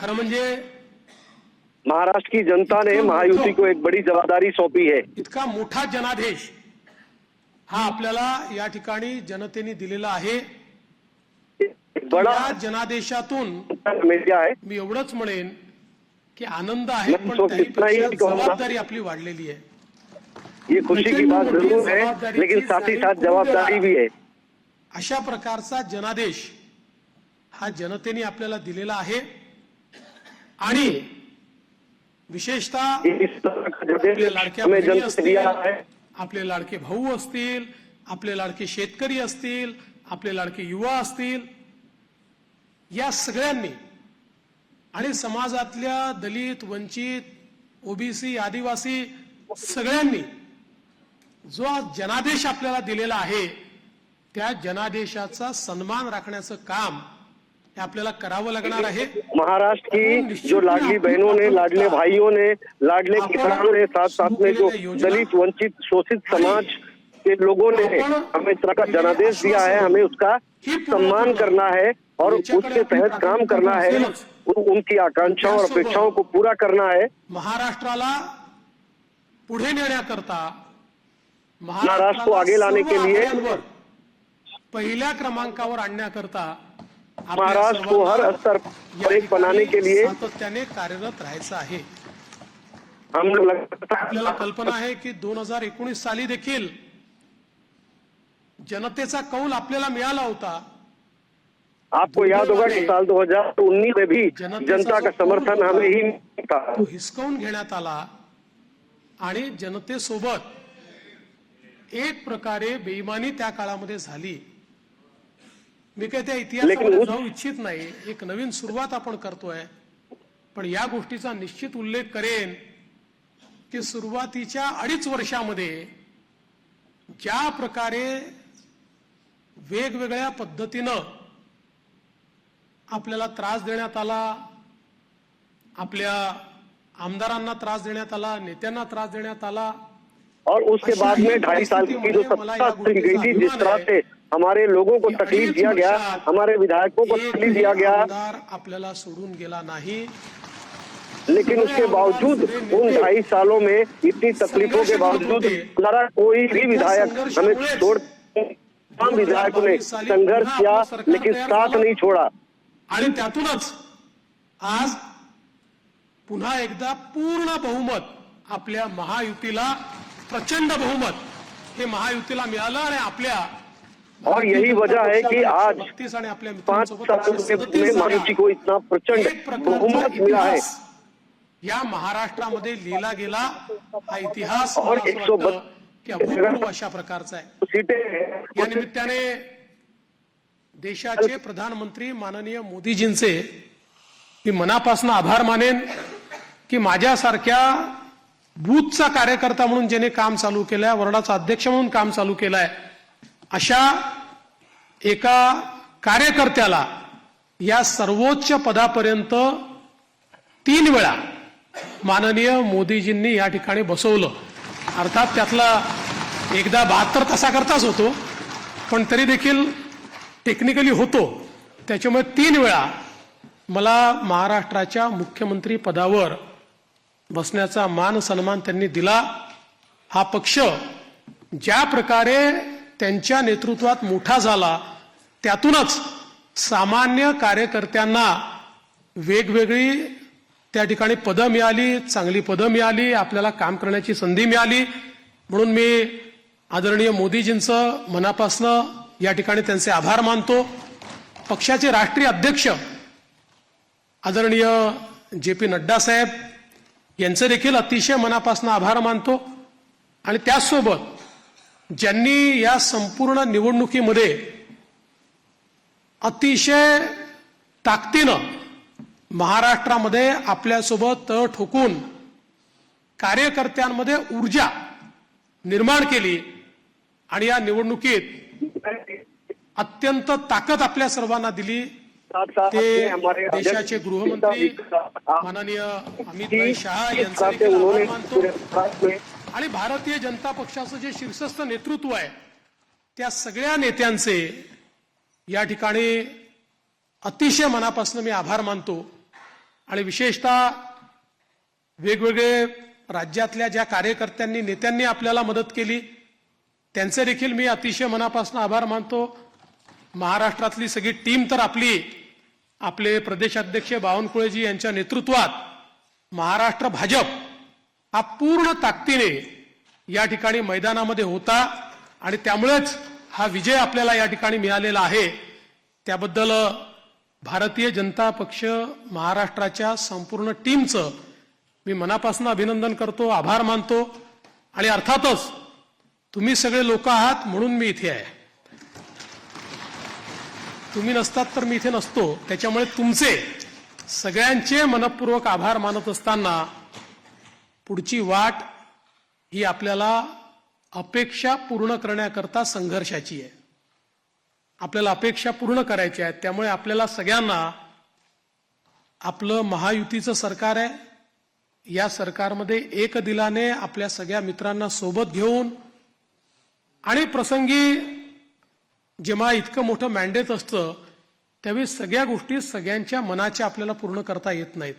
खरं म्हणजे महाराष्ट्र की जनता ने महायुति को एक बड़ी जवाबदारी सौंपी है। इतका मोठा जनादेश हा आपल्याला या ठिकाणी जनतेने दिलेला आहे। बड़ा या जनादेशातून मीडिया है। मी एवढंच म्हणेन की आनंद आहे, मैं पण तो त्याहीपेक्षा इतना ही कहूंगा, जबाबदारी आपली वाढलेली आहे। ये खुशी की बात जरूर है, लेकिन साथ ही साथ जवाबदारी भी है। अशा प्रकारचा जनादेश हा जनतेने आपल्याला दिलेला आहे आणि विशेषतः आपले लाडक्या बहिणी असतील, आपले लाडके भाऊ असतील, आपले लाडके शेतकरी असतील, आपले लाडके युवा असतील, या सगळ्यांनी आणि समाजातल्या दलित, वंचित, ओबीसी, आदिवासी सगळ्यांनी जो जनादेश आपल्याला दिलेला आहे त्या जनादेशाचा सन्मान राखण्याचं काम हे आपल्याला करावं लागणार आहे। महाराष्ट्र की जो लाडली बहनों ने, लाडले भाइयों ने, लाडले किसानों ने, साथ साथ में जो दलित, वंचित, शोषित समाज के लोगों ने हमें इस तरह का जनादेश दिया है, हमें उसका सम्मान करना है और उसके तहत काम करना है, उनकी आकांक्षाओं और अपेक्षाओं को पूरा करना है। महाराष्ट्राला पुढे नेण्याकरता, महाराष्ट्र को आगे लाने के लिए, पहिल्या क्रमांकावर आणण्याकरता, महाराष्ट्र को हर स्तर पर एक बनाने के लिए सातत्याने कार्यरत राहायचं आहे। हम लोग आपल्याला कल्पना आहे की 2019 साली देखील जनतेचा कौल आपल्याला मिळाला होता। आपको याद होगा कि साल 2019 में भी जनता का समर्थन हमें ही था। तो हिसकावून घेण्यात आला आणि जनतेसोबत एक प्रकारे बेईमानी त्या काळामध्ये झाली। मी काही त्या इतिहासामध्ये जाऊ इच्छित नाही, एक नवीन सुरुवात आपण करतोय, पण या गोष्टीचा निश्चित उल्लेख करेन की सुरुवातीच्या 2.5 वर्षामध्ये ज्या प्रकारे वेगवेगळ्या पद्धतीनं आपल्याला त्रास देण्यात आला, आपल्या आमदारांना त्रास देण्यात आला, नेत्यांना त्रास देण्यात आला, और उसके बाद में 2.5 साल की जो सत्ता चली गई थी, जिस तरह से हमारे लोगों को तकलीफ दिया गया, हमारे विधायकों को तकलीफ दिया गया, आपल्याला सोडून गेला नाही। लेकिन उसके बावजूद उन 2.5 सालों में इतनी तकलीफों के बावजूद हमारा कोई भी विधायक हमें छोड़, तमाम विधायकों ने संघर्ष किया लेकिन साथ नहीं छोड़ा। आणि त्यातूनच आज पुन्हा एकदा पूर्ण बहुमत आपल्या महायुतीला, प्रचंड बहुमत हे महायुतीला मिळालं आणि आपल्या, और यही वजह है कि आज 32 आणि आपल्या 5 साल में महायुति को इतना प्रचंड बहुमत मिला है। या महाराष्ट्रामध्ये लिहिला गेला हा इतिहास और 132 की अभूतपूर्व अशा प्रकारचा आहे। सीटें या निमित्ताने देशाचे प्रधानमंत्री माननीय मोदीजींचे मी मनापासून आभार मानेन की माझ्यासारख्या बूथचा कार्यकर्ता म्हणून ज्याने काम चालू केलंय, वॉर्डाचा अध्यक्ष म्हणून काम चालू केलंय, अशा एका कार्यकर्त्याला या सर्वोच्च पदापर्यंत 3 वेळा माननीय मोदीजींनी या ठिकाणी बसवलं। अर्थात त्यातला एकदा 72 तासाकरताच होतो, पण तरी देखील टेक्निकली होतो, त्याच्यामुळे 3 वेळा मला महाराष्ट्राच्या मुख्यमंत्री पदावर बसण्याचा मान सन्मान त्यांनी दिला। हा पक्ष ज्या प्रकारे त्यांच्या नेतृत्वात मोठा झाला, त्यातूनच सामान्य कार्यकर्त्यांना वेगवेगळी त्या ठिकाणी पदं मिळाली, चांगली पदं मिळाली, आपल्याला काम करण्याची संधी मिळाली। म्हणून मी आदरणीय मोदीजींचं मनापासून या ठिकाणी त्यांचे आभार मानतो। पक्षाचे राष्ट्रीय अध्यक्ष आदरणीय JP नड्डा साहेब यांचे देखील अतिशय मनापासून आभार मानतो आणि त्याचसोबत ज्यांनी या संपूर्ण निवडणुकीमध्ये अतिशय ताकदीनं महाराष्ट्रामध्ये आपल्यासोबत तळ ठोकून कार्यकर्त्यांमध्ये ऊर्जा निर्माण केली आणि या निवडणुकीत अत्यंत ताकद आपल्या सर्वांना दिली। ते देशाचे गृहमंत्री माननीय अमित शाह यांचे आभार मानतो आणि भारतीय जनता पक्षाचं जे शीर्षस्थ नेतृत्व आहे त्या सगळ्या नेत्यांचे या ठिकाणी अतिशय मनापासून मी आभार मानतो आणि विशेषतः वेगवेगळे राज्यातल्या ज्या कार्यकर्त्यांनी नेत्यांनी आपल्याला मदत केली त्यांचे देखील मी अतिशय मनापासून आभार मानतो. महाराष्ट्रातली सगळी टीम तर आपले प्रदेशाध्यक्ष बावनकुळेजी यांच्या नेतृत्वात महाराष्ट्र भाजप हा पूर्ण ताकदीने या ठिकाणी मैदानामध्ये होता आणि त्यामुळेच हा विजय आपल्याला या ठिकाणी मिळालेला आहे. त्याबद्दल भारतीय जनता पक्ष महाराष्ट्राच्या संपूर्ण टीमचं मी मनापासून अभिनंदन करतो, आभार मानतो. आणि अर्थातच तुम्ही सगळे लोक आहात म्हणून मी इथे आहे. तुम्ही नसतात तर मी इथे नसतो. त्याच्यामुळे तुमचे सगळ्यांचे मनपूर्वक आभार मानत असताना पुढची वाट ही आपल्याला अपेक्षा पूर्ण करण्याकरता संघर्षाची आहे. आपल्याला अपेक्षा पूर्ण करायच्या आहेत. त्यामुळे आपल्याला सगळ्यांना आपलं महायुतीचं सरकार आहे, या सरकारमध्ये एक दिलाने आपल्या सगळ्या मित्रांना सोबत घेऊन आणि प्रसंगी जेव्हा इतकं मोठं मॅन्डेट असतं त्यावेळी सगळ्या गोष्टी सगळ्यांच्या मनाच्या आपल्याला पूर्ण करता येत नाहीत.